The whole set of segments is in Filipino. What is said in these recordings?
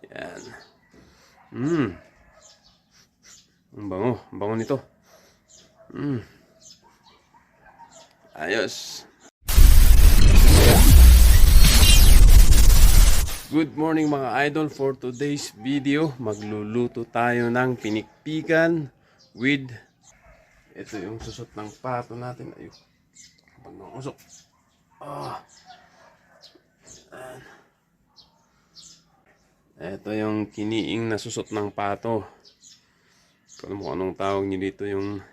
Yan. Ang bango. Ang bango nito. Ayos. Good morning mga idol. For today's video, magluluto tayo ng pinikpikan with ito yung susot ng pato natin. Ayun. Pag-usok. Ito yung kiniing na susot ng pato. Kung mo anong tawag nyo dito, yung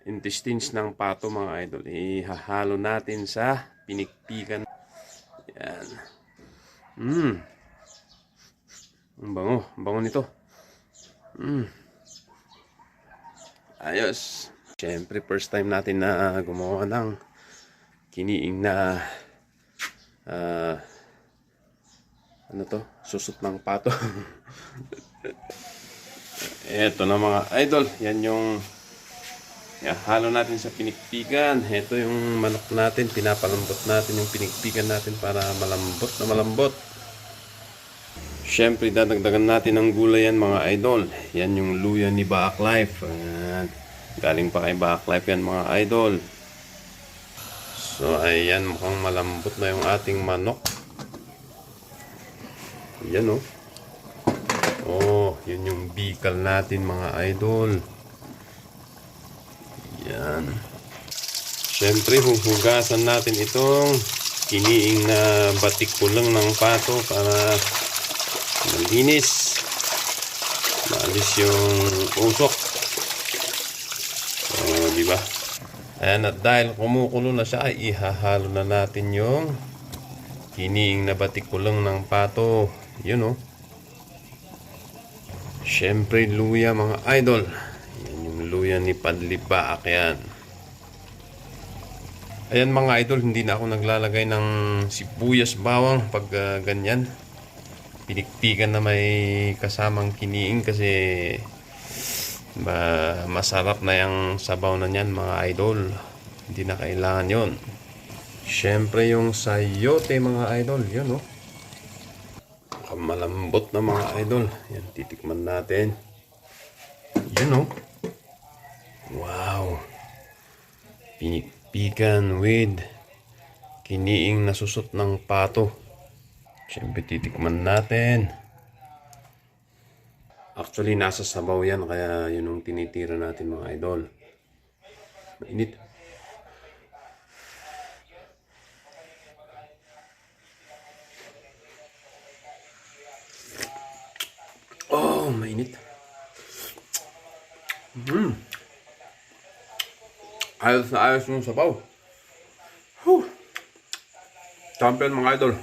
intestines ng pato mga idol. Ihahalo natin sa pinikpikan. Yan. Ang bango. Ang bango nito. Ayos. Siyempre, first time natin na gumawa ng kiniing na ano to? Susot ng pato. Eto na mga idol. Yan yung halo natin sa pinikpikan. Ito yung manok natin. Pinapalambot natin yung pinikpikan natin para malambot na malambot. Siyempre, dadagdagan natin ng gulay yan mga idol. Yan yung luya ni Baak Life. Galing pa kay Baak Life yan mga idol. So, ayan. Mukhang malambot na yung ating manok. Yan oh. Oh, yun yung bikal natin mga idol. Yan. Siyempre, huhugasan natin itong kiniing na batik kulang ng pato para malinis. Maalis yung usok. So, diba? Ayan, at dahil kumukulo na siya, ay ihahalo na natin yung kiniing na batik kulang ng pato. Yun oh. Siyempre, luya mga idol. Yan yung luya ni Padli Baak yan. Ayan mga idol, hindi na ako naglalagay ng sibuyas bawang pag ganyan. Pinikpikan na may kasamang kiniing kasi masarap na yung sabaw na yan mga idol. Hindi na kailangan yon. Siyempre yung sayote mga idol, yun oh. Malambot na mga idol. Yan, titikman natin. Yan oh. Wow. Pinikpikan with kiniing na susot ng pato. Siyempre titikman natin. Actually nasa sabaw yan, kaya yun yung tinitira natin mga idol. Mainit. Oh, mainit. Ayos na ayos yung sabaw. Champion mga idol.